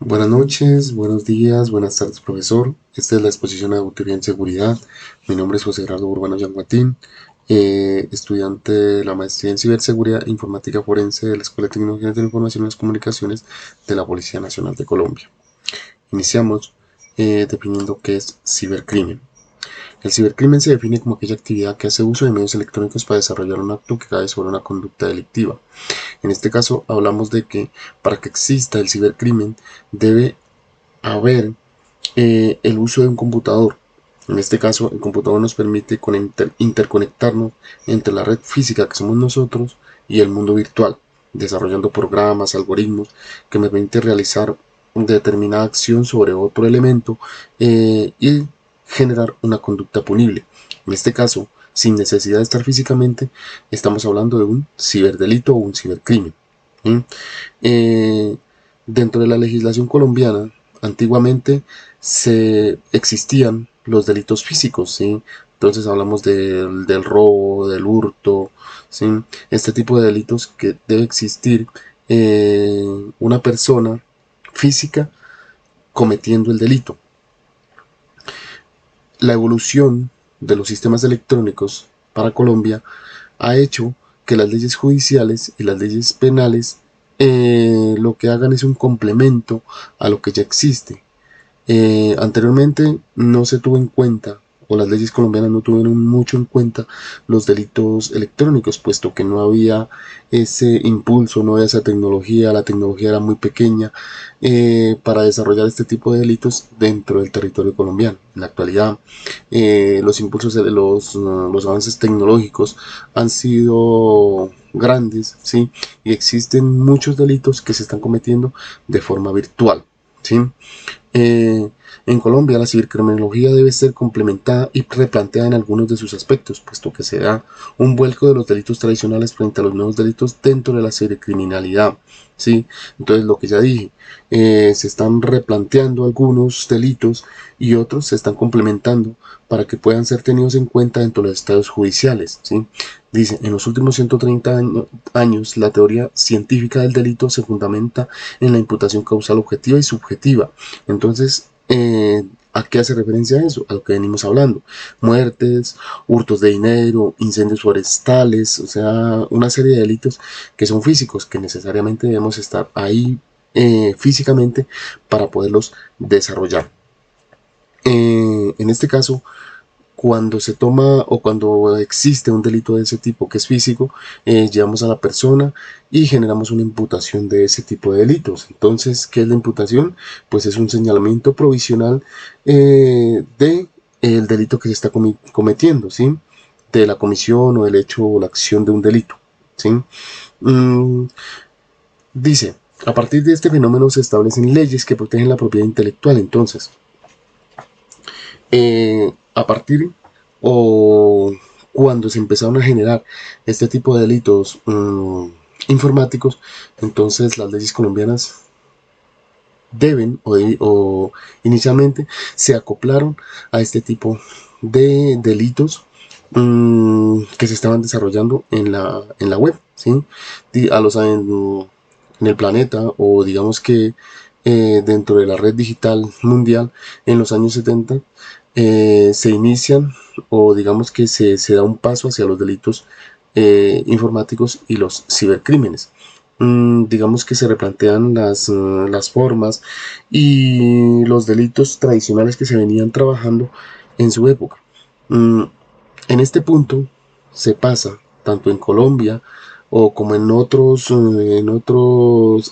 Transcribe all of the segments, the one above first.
Buenas noches, buenos días, buenas tardes, profesor. Esta es la exposición de auditoría en seguridad. Mi nombre es José Gerardo Urbano Yanguatín, estudiante de la maestría en ciberseguridad e informática forense de la Escuela de Tecnologías de la Información y las Comunicaciones de la Policía Nacional de Colombia. Iniciamos definiendo qué es cibercrimen. El cibercrimen se define como aquella actividad que hace uso de medios electrónicos para desarrollar un acto que cae sobre una conducta delictiva. En este caso hablamos de que para que exista el cibercrimen debe haber el uso de un computador. En este caso, el computador nos permite interconectarnos entre la red física que somos nosotros y el mundo virtual, desarrollando programas, algoritmos que me permiten realizar determinada acción sobre otro elemento y generar una conducta punible. En este caso, sin necesidad de estar físicamente, estamos hablando de un ciberdelito o un cibercrimen. ¿Sí? Eh, Dentro de la legislación colombiana, antiguamente se existían los delitos físicos, ¿sí? Entonces hablamos del robo, del hurto, ¿sí? Este tipo de delitos que debe existir una persona física cometiendo el delito. La evolución de los sistemas electrónicos para Colombia ha hecho que las leyes judiciales y las leyes penales lo que hagan es un complemento a lo que ya existe. Anteriormente no se tuvo en cuenta, o las leyes colombianas no tuvieron mucho en cuenta los delitos electrónicos, puesto que no había ese impulso, no había esa tecnología, la tecnología era muy pequeña para desarrollar este tipo de delitos dentro del territorio colombiano. En la actualidad, los impulsos de los avances tecnológicos han sido grandes, ¿sí? Y existen muchos delitos que se están cometiendo de forma virtual, ¿sí? Eh, en Colombia, la cibercriminología debe ser complementada y replanteada en algunos de sus aspectos, puesto que se da un vuelco de los delitos tradicionales frente a los nuevos delitos dentro de la cibercriminalidad. ¿Sí? Entonces, lo que ya dije, se están replanteando algunos delitos y otros se están complementando para que puedan ser tenidos en cuenta dentro de los estados judiciales. ¿Sí? Dice, en los últimos 130 años, la teoría científica del delito se fundamenta en la imputación causal objetiva y subjetiva. Entonces, ¿a qué hace referencia a eso? A lo que venimos hablando. Muertes, hurtos de dinero, incendios forestales, o sea, una serie de delitos que son físicos, que necesariamente debemos estar ahí físicamente para poderlos desarrollar. En este caso, cuando se toma o cuando existe un delito de ese tipo que es físico, llevamos a la persona y generamos una imputación de ese tipo de delitos. Entonces, ¿qué es la imputación? Pues es un señalamiento provisional de el delito que se está cometiendo, ¿sí? De la comisión o el hecho o la acción de un delito, ¿sí? Mm, Dice, a partir de este fenómeno se establecen leyes que protegen la propiedad intelectual. Entonces, a partir o cuando se empezaron a generar este tipo de delitos informáticos, entonces las leyes colombianas deben o inicialmente se acoplaron a este tipo de delitos que se estaban desarrollando en la web, ¿sí? En el planeta o digamos que dentro de la red digital mundial en los años 70 se inician o digamos que se da un paso hacia los delitos informáticos y los cibercrímenes. Digamos que se replantean las formas y los delitos tradicionales que se venían trabajando en su época. Mm, en este punto se pasa, tanto en Colombia o como en otros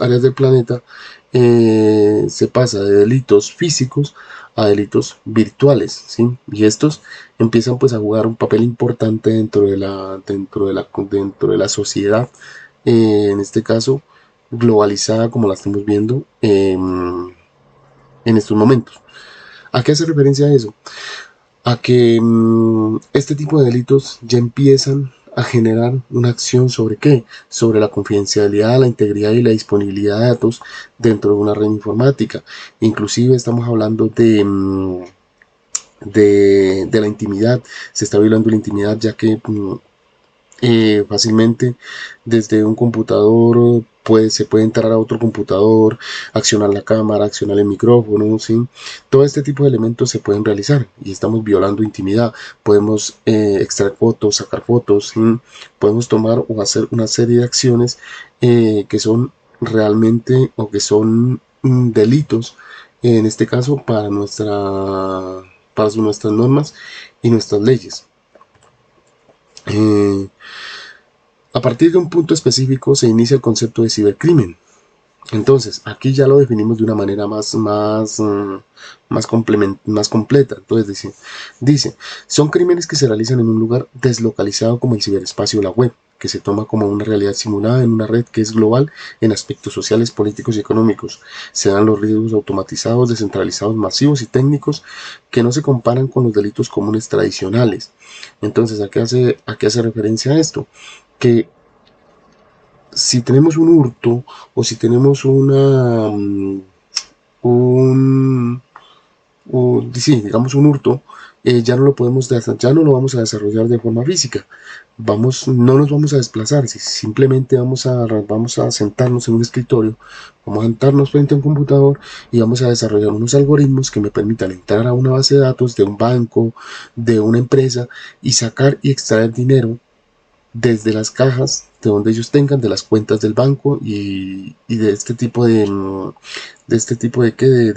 áreas del planeta, se pasa de delitos físicos a delitos virtuales, ¿sí? Y estos empiezan pues a jugar un papel importante dentro de la sociedad, en este caso globalizada como la estamos viendo en estos momentos. ¿A qué hace referencia eso? A que este tipo de delitos ya empiezan a generar una acción sobre qué, sobre la confidencialidad, la integridad y la disponibilidad de datos dentro de una red informática. Inclusive estamos hablando de la intimidad, se está violando la intimidad ya que fácilmente desde un computador se puede entrar a otro computador, accionar la cámara, accionar el micrófono, ¿sí? Todo este tipo de elementos se pueden realizar y estamos violando intimidad. Podemos extraer fotos, sacar fotos, ¿sí? Podemos tomar o hacer una serie de acciones que son realmente o que son delitos, en este caso para nuestras normas y nuestras leyes. A partir de un punto específico se inicia el concepto de cibercrimen. Entonces, aquí ya lo definimos de una manera más completa. Entonces dice, son crímenes que se realizan en un lugar deslocalizado como el ciberespacio o la web, que se toma como una realidad simulada en una red que es global en aspectos sociales, políticos y económicos. Se dan los riesgos automatizados, descentralizados, masivos y técnicos que no se comparan con los delitos comunes tradicionales. Entonces, ¿a qué hace referencia a esto? Que si tenemos un hurto o si tenemos un, sí, digamos un hurto, ya no lo ya no lo vamos a desarrollar de forma física. No nos vamos a desplazar, simplemente vamos a sentarnos en un escritorio, vamos a sentarnos frente a un computador y vamos a desarrollar unos algoritmos que me permitan entrar a una base de datos de un banco, de una empresa y sacar y extraer dinero desde las cajas de donde ellos tengan, de las cuentas del banco y de este tipo de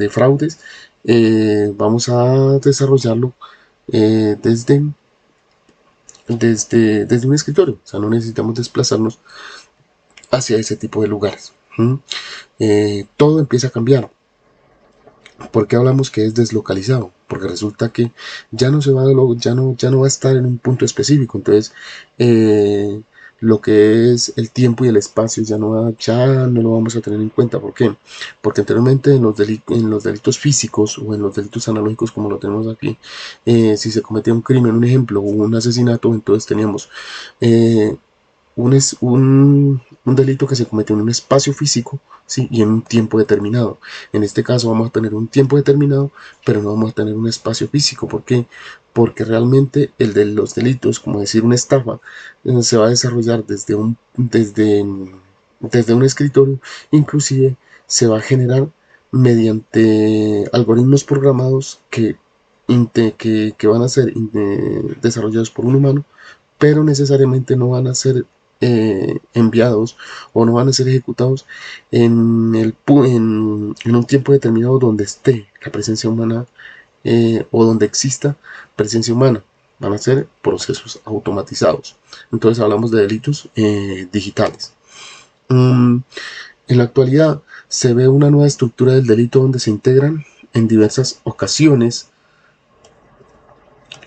fraudes. Vamos a desarrollarlo desde un escritorio. O sea, no necesitamos desplazarnos hacia ese tipo de lugares. Todo empieza a cambiar. ¿Por qué hablamos que es deslocalizado? Porque resulta que ya no ya no va a estar en un punto específico. Entonces, lo que es el tiempo y el espacio ya no lo vamos a tener en cuenta. ¿Por qué? Porque anteriormente en los delitos físicos o en los delitos analógicos como lo tenemos aquí, si se cometía un crimen, un ejemplo, o un asesinato, entonces teníamos eh, un delito que se comete en un espacio físico, ¿sí? Y en un tiempo determinado. En este caso vamos a tener un tiempo determinado, pero no vamos a tener un espacio físico. ¿Por qué? Porque realmente el de los delitos, como decir una estafa, se va a desarrollar desde un escritorio, inclusive se va a generar mediante algoritmos programados que van a ser desarrollados por un humano, pero necesariamente no van a ser enviados o no van a ser ejecutados en un tiempo determinado donde esté la presencia humana o donde exista presencia humana. Van a ser procesos automatizados. Entonces hablamos de delitos digitales. En la actualidad se ve una nueva estructura del delito donde se integran en diversas ocasiones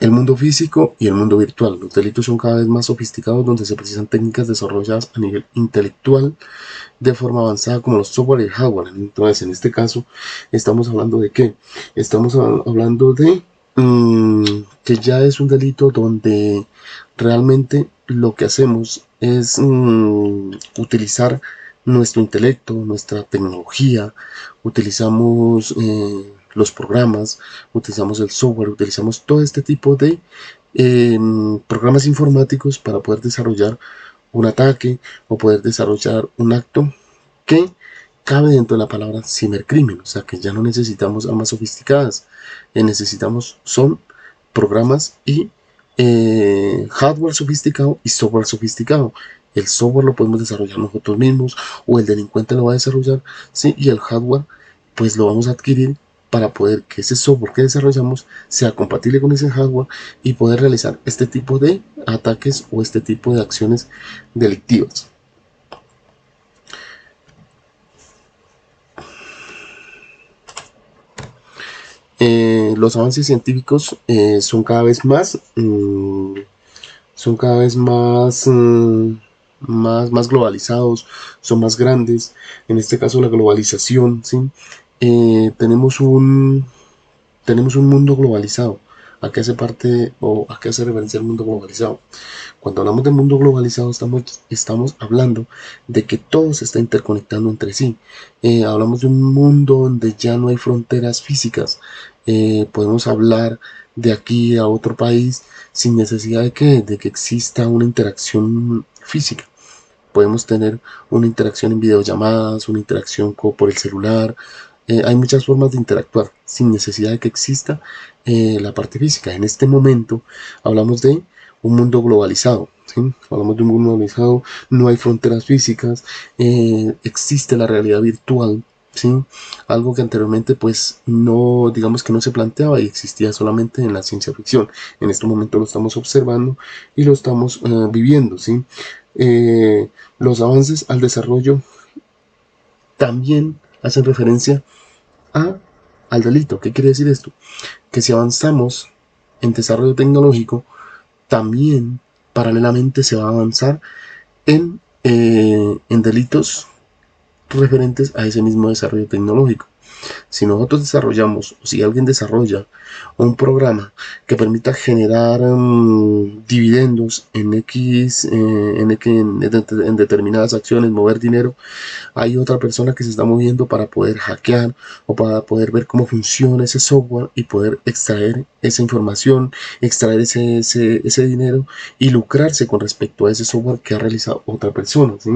el mundo físico y el mundo virtual. Los delitos son cada vez más sofisticados donde se precisan técnicas desarrolladas a nivel intelectual de forma avanzada como los software y el hardware. Entonces, en este caso, estamos hablando de qué? Estamos hablando de que ya es un delito donde realmente lo que hacemos es utilizar nuestro intelecto, nuestra tecnología, utilizamos los programas, utilizamos el software, utilizamos todo este tipo de programas informáticos para poder desarrollar un ataque o poder desarrollar un acto que cabe dentro de la palabra cibercrimen. O sea que ya no necesitamos armas sofisticadas, son programas y hardware sofisticado y software sofisticado. El software lo podemos desarrollar nosotros mismos o el delincuente lo va a desarrollar, ¿sí? Y el hardware pues lo vamos a adquirir para poder que ese software que desarrollamos sea compatible con ese hardware y poder realizar este tipo de ataques o este tipo de acciones delictivas. Los avances científicos son cada vez más globalizados, son más grandes. En este caso la globalización, ¿sí? Tenemos un mundo globalizado. ¿A qué hace parte o a qué hace referencia el mundo globalizado? Cuando hablamos del mundo globalizado estamos hablando de que todo se está interconectando entre sí. Hablamos de un mundo donde ya no hay fronteras físicas. Podemos hablar de aquí a otro país sin necesidad de que exista una interacción física. podemos tener una interacción en videollamadas, una interacción por el celular. Hay muchas formas de interactuar sin necesidad de que exista la parte física. En este momento hablamos de un mundo globalizado, ¿sí? Hablamos de un mundo globalizado, no hay fronteras físicas, existe la realidad virtual, ¿sí? Algo que anteriormente pues no, digamos que no se planteaba y existía solamente en la ciencia ficción. En este momento lo estamos observando y lo estamos viviendo, ¿sí? Los avances al desarrollo también hacen referencia a, al delito. ¿Qué quiere decir esto? Que si avanzamos en desarrollo tecnológico, también paralelamente se va a avanzar en delitos referentes a ese mismo desarrollo tecnológico. Si nosotros desarrollamos, o si alguien desarrolla un programa que permita generar dividendos en X, en determinadas acciones, mover dinero, hay otra persona que se está moviendo para poder hackear o para poder ver cómo funciona ese software y poder extraer esa información, extraer ese dinero y lucrarse con respecto a ese software que ha realizado otra persona, ¿sí?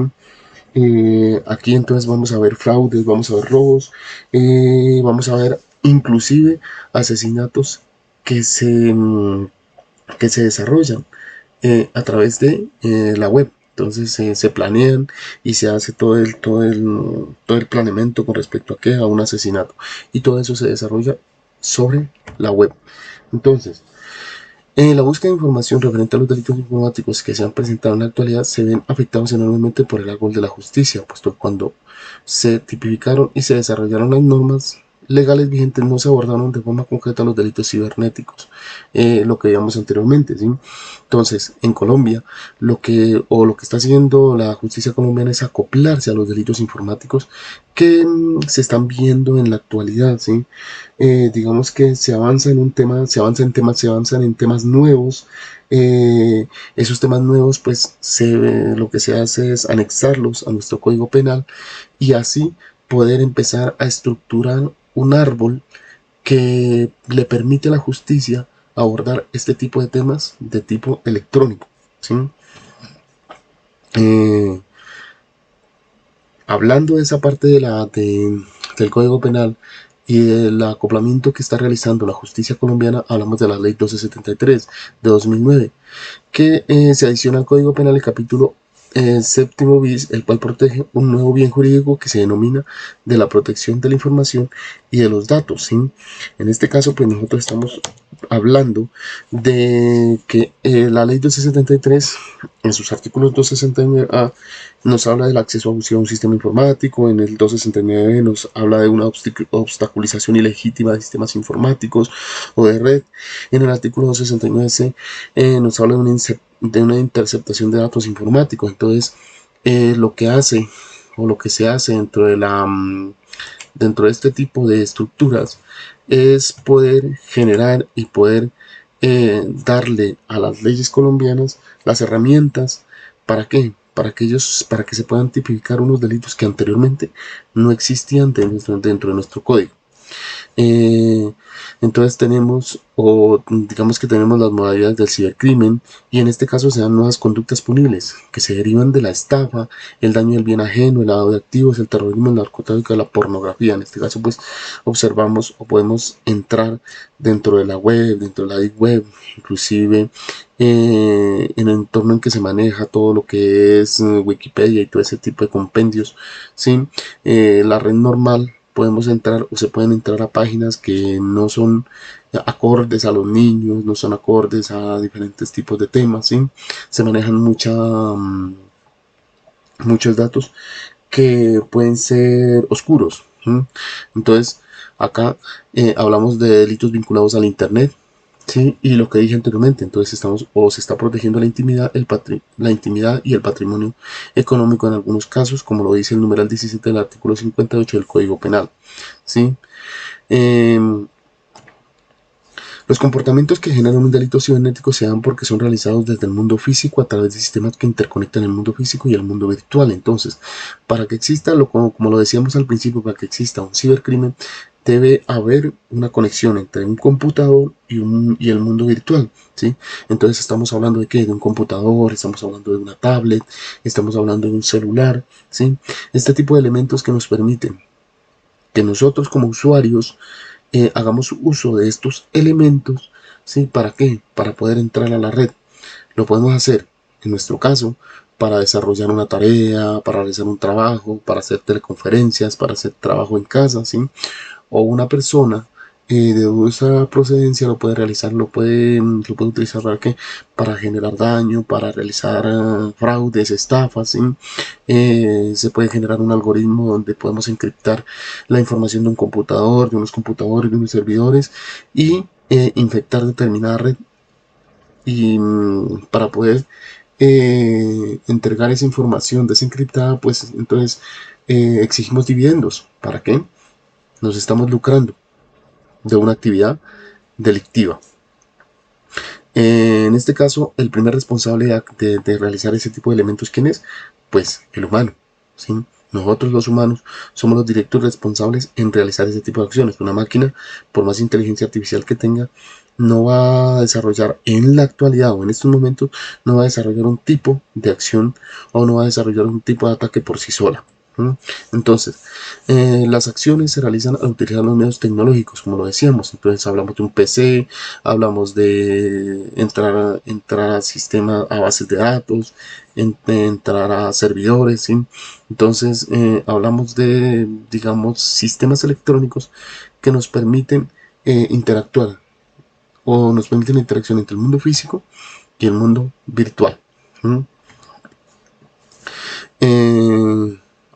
Aquí entonces vamos a ver fraudes, vamos a ver robos, vamos a ver inclusive asesinatos que se, que se desarrollan a través de la web. Entonces se planean y se hace todo el planeamiento con respecto a qué, a un asesinato. Y todo eso se desarrolla sobre la web. Entonces, la búsqueda de información referente a los delitos informáticos que se han presentado en la actualidad se ven afectados enormemente por el árbol de la justicia, puesto que cuando se tipificaron y se desarrollaron las normas legales vigentes no se abordaron de forma concreta los delitos cibernéticos, lo que veíamos anteriormente, ¿sí? Entonces, en Colombia, lo que está haciendo la justicia colombiana es acoplarse a los delitos informáticos que se están viendo en la actualidad, ¿sí? Digamos que se avanza en un tema, se avanzan en temas nuevos. Esos temas nuevos, pues lo que se hace es anexarlos a nuestro código penal y así poder empezar a estructurar un árbol que le permite a la justicia abordar este tipo de temas de tipo electrónico, ¿sí? Eh, Hablando de esa parte del Código Penal y del acoplamiento que está realizando la justicia colombiana, hablamos de la Ley 1273 de 2009, que se adiciona al Código Penal el capítulo séptimo bis, el cual protege un nuevo bien jurídico que se denomina de la protección de la información y de los datos, ¿sí? En este caso, pues nosotros estamos hablando de que la ley 273 en sus artículos 269A nos habla del acceso abusivo a un sistema informático, en el 269 nos habla de una obstaculización ilegítima de sistemas informáticos o de red, en el artículo 269C nos habla de una interceptación de datos informáticos. Entonces, lo que hace o lo que se hace dentro de este tipo de estructuras es poder generar y poder darle a las leyes colombianas las herramientas para qué, para que se puedan tipificar unos delitos que anteriormente no existían dentro de nuestro código. Eh, entonces tenemos, o digamos que tenemos las modalidades del cibercrimen, y en este caso se dan nuevas conductas punibles que se derivan de la estafa, el daño del bien ajeno, el lavado de activos, el terrorismo, el narcotráfico, la pornografía. En este caso pues observamos o podemos entrar dentro de la web, dentro de la deep web, inclusive en el entorno en que se maneja todo lo que es Wikipedia y todo ese tipo de compendios, ¿sí? La red normal podemos entrar o se pueden entrar a páginas que no son acordes a los niños, no son acordes a diferentes tipos de temas, ¿sí? Se manejan muchos datos que pueden ser oscuros, ¿sí? Entonces, acá hablamos de delitos vinculados al Internet, ¿sí? Y lo que dije anteriormente, entonces se está protegiendo la intimidad y el patrimonio económico en algunos casos, como lo dice el numeral 17 del artículo 58 del Código Penal, ¿sí? Eh, los comportamientos que generan un delito cibernético se dan porque son realizados desde el mundo físico a través de sistemas que interconectan el mundo físico y el mundo virtual. Entonces, para que exista, como lo decíamos al principio, para que exista un cibercrimen, debe haber una conexión entre un computador y el mundo virtual, ¿sí? Entonces estamos hablando de qué, de un computador, estamos hablando de una tablet, estamos hablando de un celular, ¿sí? Este tipo de elementos que nos permiten que nosotros como usuarios hagamos uso de estos elementos, ¿sí? ¿Para qué? Para poder entrar a la red. Lo podemos hacer, en nuestro caso, para desarrollar una tarea, para realizar un trabajo, para hacer teleconferencias, para hacer trabajo en casa, ¿sí? O una persona de dudosa procedencia lo puede utilizar para qué, para generar daño, para realizar fraudes, estafas, ¿sí? Se puede generar un algoritmo donde podemos encriptar la información de un computador, de unos computadores, de unos servidores y infectar determinada red y para poder entregar esa información desencriptada, pues entonces exigimos dividendos. ¿Para qué? Nos estamos lucrando de una actividad delictiva. En este caso, el primer responsable de realizar ese tipo de elementos, ¿quién es? Pues el humano, ¿sí? Nosotros los humanos somos los directos responsables en realizar ese tipo de acciones. Una máquina, por más inteligencia artificial que tenga, no va a desarrollar en la actualidad o en estos momentos, no va a desarrollar un tipo de acción o no va a desarrollar un tipo de ataque por sí sola. Entonces, las acciones se realizan al utilizar los medios tecnológicos, como lo decíamos. Entonces, hablamos de un PC, hablamos de entrar a sistemas, a bases de datos, entrar a servidores, ¿sí? Entonces, hablamos de, digamos, sistemas electrónicos que nos permiten interactuar o nos permiten la interacción entre el mundo físico y el mundo virtual. ¿Sí?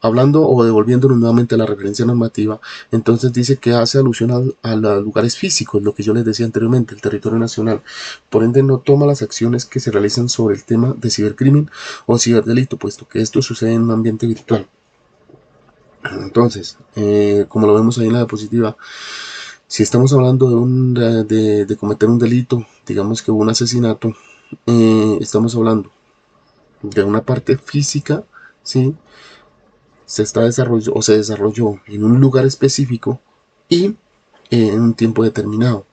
Hablando o devolviéndonos nuevamente a la referencia normativa, entonces dice que hace alusión a los lugares físicos, lo que yo les decía anteriormente, el territorio nacional. Por ende, no toma las acciones que se realizan sobre el tema de cibercrimen o ciberdelito, puesto que esto sucede en un ambiente virtual. Entonces, como lo vemos ahí en la diapositiva, si estamos hablando de cometer un delito, digamos que hubo un asesinato, estamos hablando de una parte física, ¿sí? Se desarrolló en un lugar específico y en un tiempo determinado.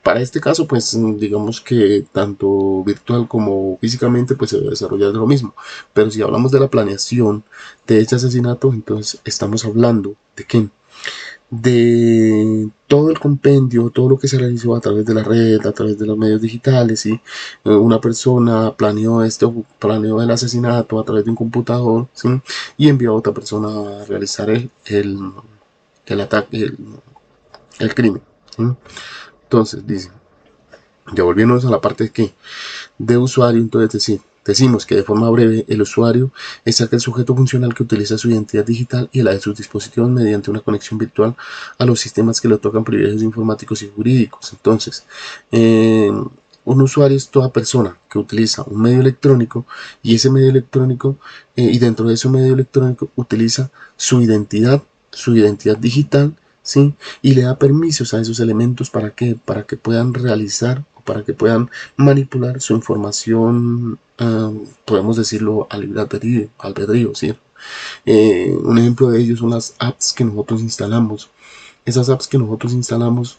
Para este caso, pues digamos que tanto virtual como físicamente, pues se debe desarrollar de lo mismo. Pero si hablamos de la planeación de este asesinato, entonces estamos hablando de qué? De todo el compendio, todo lo que se realizó a través de la red, a través de los medios digitales, ¿sí? Una persona planeó el asesinato a través de un computador, ¿sí? Y envió a otra persona a realizar el ataque, el crimen, ¿sí? Entonces, dice, ya volviéndonos a la parte de que de usuario, entonces decimos que de forma breve el usuario es aquel sujeto funcional que utiliza su identidad digital y la de sus dispositivos mediante una conexión virtual a los sistemas que le otorgan privilegios informáticos y jurídicos. Entonces, un usuario es toda persona que utiliza un medio electrónico y ese medio electrónico y dentro de ese medio electrónico utiliza su identidad digital, ¿sí? Y le da permisos a esos elementos para que puedan realizar o para que puedan manipular su información, podemos decirlo, al libre albedrío, ¿sí? Un ejemplo de ello son las apps que nosotros instalamos. Esas apps que nosotros instalamos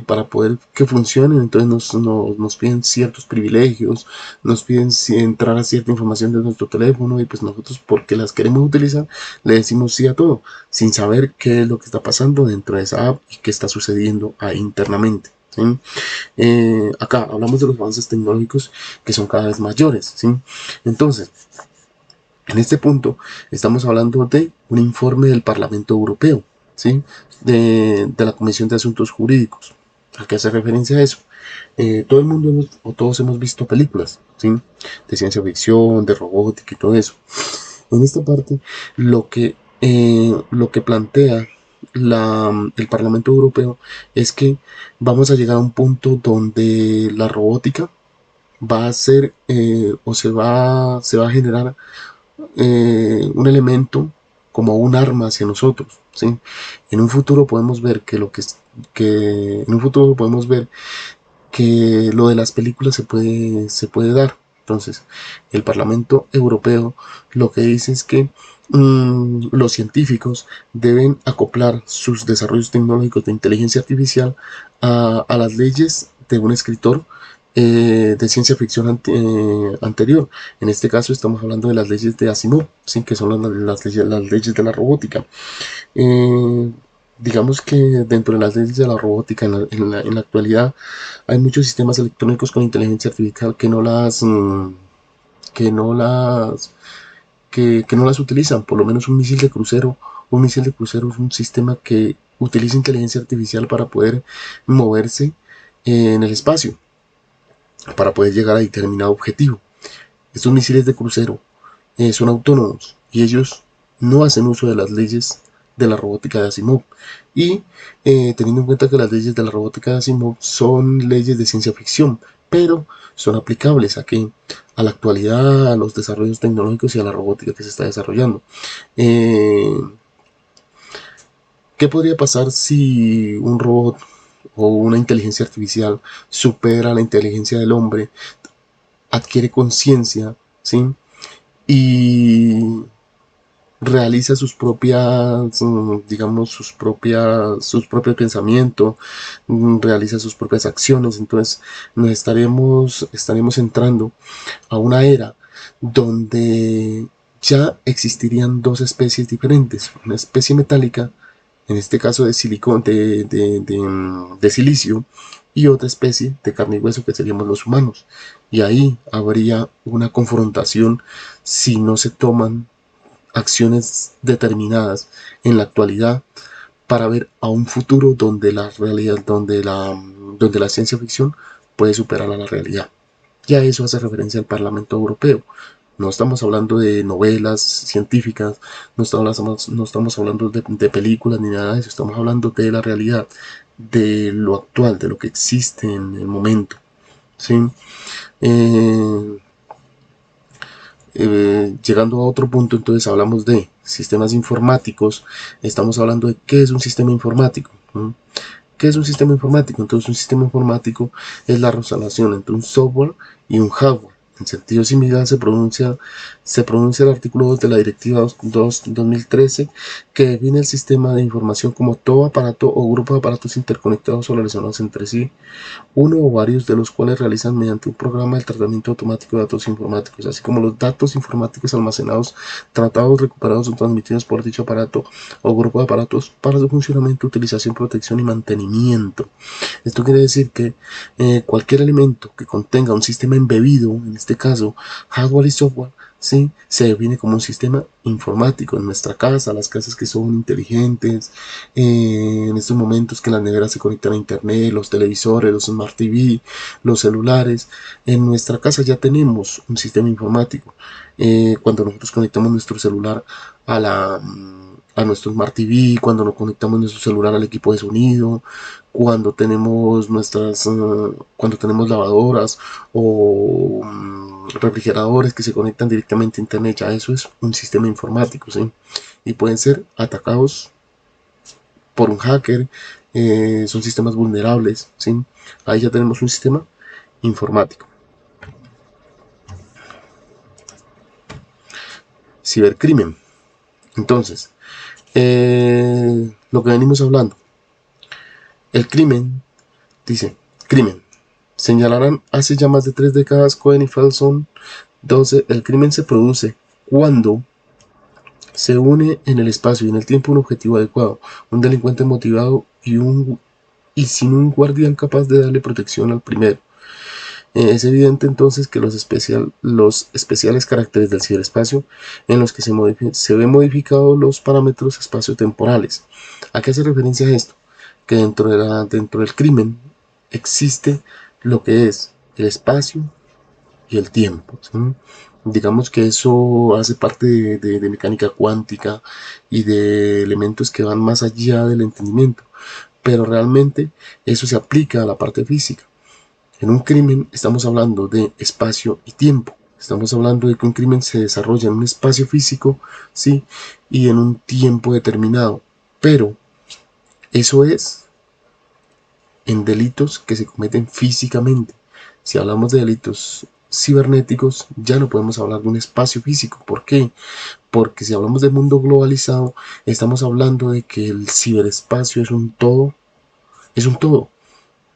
para poder que funcionen, entonces nos piden ciertos privilegios, nos piden entrar a cierta información de nuestro teléfono y pues nosotros porque las queremos utilizar le decimos sí a todo, sin saber qué es lo que está pasando dentro de esa app y qué está sucediendo ahí internamente. ¿Sí? Acá hablamos de los avances tecnológicos que son cada vez mayores. ¿Sí? Entonces, en este punto estamos hablando de un informe del Parlamento Europeo, ¿sí? De la Comisión de Asuntos Jurídicos. ¿A qué hace referencia a eso? Todo el mundo o todos hemos visto películas, ¿sí? De ciencia ficción, de robótica y todo eso. En esta parte, lo que plantea el Parlamento Europeo es que vamos a llegar a un punto donde la robótica va a ser o se va a generar un elemento como un arma hacia nosotros, ¿sí? En un futuro podemos ver que en un futuro podemos ver que lo de las películas se puede dar, Entonces, el Parlamento Europeo lo que dice es que los científicos deben acoplar sus desarrollos tecnológicos de inteligencia artificial a las leyes de un escritor de ciencia ficción anterior. En este caso estamos hablando de las leyes de Asimov, ¿sí? Que son las leyes de la robótica. Eh, digamos que dentro de las leyes de la robótica en la actualidad hay muchos sistemas electrónicos con inteligencia artificial que no las que no las utilizan. Por lo menos un misil de crucero es un sistema que utiliza inteligencia artificial para poder moverse en el espacio, para poder llegar a determinado objetivo. Estos misiles de crucero son autónomos y ellos no hacen uso de las leyes de la robótica de Asimov. Y teniendo en cuenta que las leyes de la robótica de Asimov son leyes de ciencia ficción, pero son aplicables a la actualidad, a los desarrollos tecnológicos y a la robótica que se está desarrollando. ¿Qué podría pasar si un robot o una inteligencia artificial supera la inteligencia del hombre, adquiere conciencia, ¿sí? Y realiza sus propias, digamos, sus propios pensamientos, realiza sus propias acciones? Entonces estaremos entrando a una era donde ya existirían dos especies diferentes, una especie metálica, en este caso de silicón, de silicio, y otra especie de carne y hueso que seríamos los humanos. Y ahí habría una confrontación si no se toman acciones determinadas en la actualidad para ver a un futuro donde la realidad, donde la ciencia ficción puede superar a la realidad. Ya eso hace referencia al Parlamento Europeo. No estamos hablando de novelas científicas, no estamos hablando de películas ni nada de eso, estamos hablando de la realidad, de lo actual, de lo que existe en el momento. ¿Sí? Eh, llegando a otro punto, entonces hablamos de sistemas informáticos, estamos hablando de qué es un sistema informático. ¿No? ¿Qué es un sistema informático? Entonces un sistema informático es la relación entre un software y un hardware. En sentido similar se pronuncia el artículo 2 de la Directiva 2013, que define el sistema de información como todo aparato o grupo de aparatos interconectados o relacionados entre sí, uno o varios de los cuales realizan mediante un programa el tratamiento automático de datos informáticos, así como los datos informáticos almacenados, tratados, recuperados o transmitidos por dicho aparato o grupo de aparatos para su funcionamiento, utilización, protección y mantenimiento. Esto quiere decir que cualquier elemento que contenga un sistema embebido, en este caso hardware y software, ¿sí? Se define como un sistema informático. En nuestra casa, las casas que son inteligentes, en estos momentos que las neveras se conectan a internet, los televisores, los smart TV, los celulares, en nuestra casa ya tenemos un sistema informático. Cuando nosotros conectamos nuestro celular a nuestro Smart TV, cuando nos conectamos nuestro celular al equipo de sonido, cuando tenemos cuando tenemos lavadoras o refrigeradores que se conectan directamente a internet, ya eso es un sistema informático, ¿sí? Y pueden ser atacados por un hacker, son sistemas vulnerables, ¿sí? Ahí ya tenemos un sistema informático. Cibercrimen. Entonces, lo que venimos hablando, el crimen, dice, crimen. Señalarán hace ya más de 3 décadas Cohen y Felson. Entonces, el crimen se produce cuando se une en el espacio y en el tiempo un objetivo adecuado, un delincuente motivado y sin un guardián capaz de darle protección al primero. Es evidente entonces que los especiales caracteres del ciberespacio en los que se ven modificados los parámetros espaciotemporales. ¿A qué hace referencia esto? Que dentro del crimen existe lo que es el espacio y el tiempo, ¿sí? Digamos que eso hace parte de mecánica cuántica y de elementos que van más allá del entendimiento, pero realmente eso se aplica a la parte física. En un crimen estamos hablando de espacio y tiempo. Estamos hablando de que un crimen se desarrolla en un espacio físico, ¿sí? Y en un tiempo determinado. Pero eso es en delitos que se cometen físicamente. Si hablamos de delitos cibernéticos, ya no podemos hablar de un espacio físico. ¿Por qué? Porque si hablamos de mundo globalizado, estamos hablando de que el ciberespacio es un todo.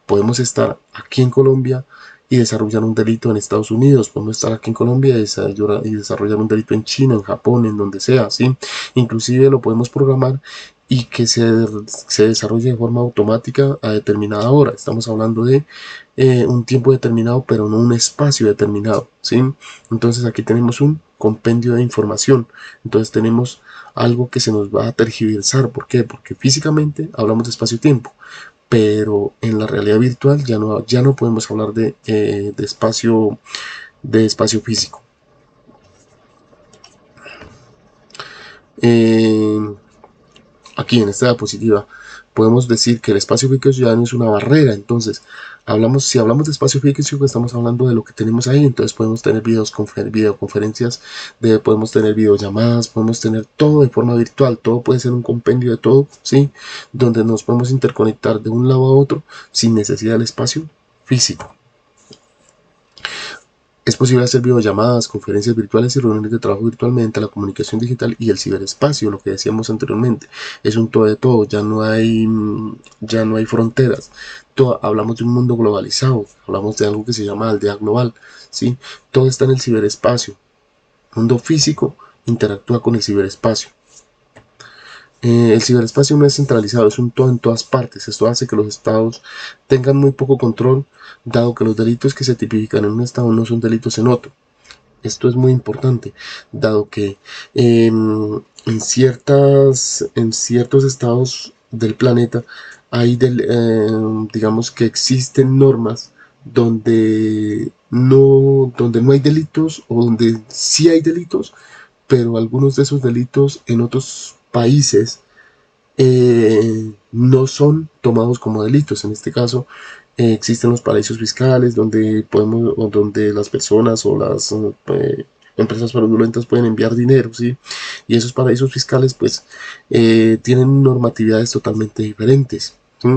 Podemos estar aquí en Colombia y desarrollar un delito en Estados Unidos, podemos estar aquí en Colombia y desarrollar un delito en China, en Japón, en donde sea, ¿sí? Inclusive lo podemos programar y que se desarrolle de forma automática a determinada hora. Estamos hablando de un tiempo determinado, pero no un espacio determinado, ¿sí? Entonces aquí tenemos un compendio de información, entonces tenemos algo que se nos va a tergiversar. ¿Por qué? Porque físicamente hablamos de espacio-tiempo, pero en la realidad virtual ya no podemos hablar de espacio físico. Eh, Aquí en esta diapositiva podemos decir que el espacio físico ya no es una barrera. Entonces si hablamos de espacio físico, estamos hablando de lo que tenemos ahí. Entonces podemos tener videoconferencias, podemos tener videollamadas, podemos tener todo de forma virtual, todo puede ser un compendio de todo, ¿sí? Donde nos podemos interconectar de un lado a otro sin necesidad del espacio físico. Es posible hacer videollamadas, conferencias virtuales y reuniones de trabajo virtual mediante la comunicación digital y el ciberespacio, lo que decíamos anteriormente. Es un todo de todo, ya no hay fronteras. Hablamos de un mundo globalizado, hablamos de algo que se llama aldea global, ¿sí? Todo está en el ciberespacio. El mundo físico interactúa con el ciberespacio. El ciberespacio no es centralizado, es un todo en todas partes. Esto hace que los estados tengan muy poco control, dado que los delitos que se tipifican en un estado no son delitos en otro. Esto es muy importante, dado que en ciertos estados del planeta digamos que existen normas donde no hay delitos, o donde sí hay delitos, pero algunos de esos delitos en otros países no son tomados como delitos. En este caso, existen los paraísos fiscales donde las personas o las empresas fraudulentas pueden enviar dinero, ¿sí? Y esos paraísos fiscales pues tienen normatividades totalmente diferentes, ¿sí?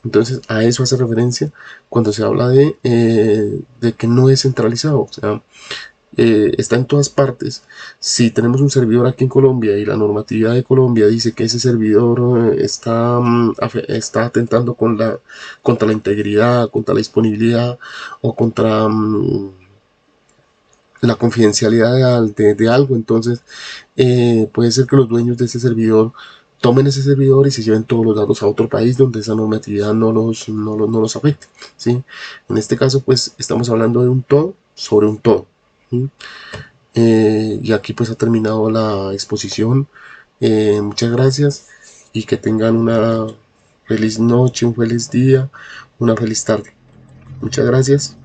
Entonces a eso hace referencia cuando se habla de que no es centralizado. O sea, está en todas partes. Si tenemos un servidor aquí en Colombia y la normatividad de Colombia dice que ese servidor está atentando contra la integridad, contra la disponibilidad o contra la confidencialidad de algo, entonces puede ser que los dueños de ese servidor tomen ese servidor y se lleven todos los datos a otro país donde esa normatividad no los afecte, ¿sí? En este caso pues estamos hablando de un todo sobre un todo, ¿sí? Y aquí pues ha terminado la exposición. Muchas gracias y que tengan una feliz noche, un feliz día, una feliz tarde. Muchas gracias.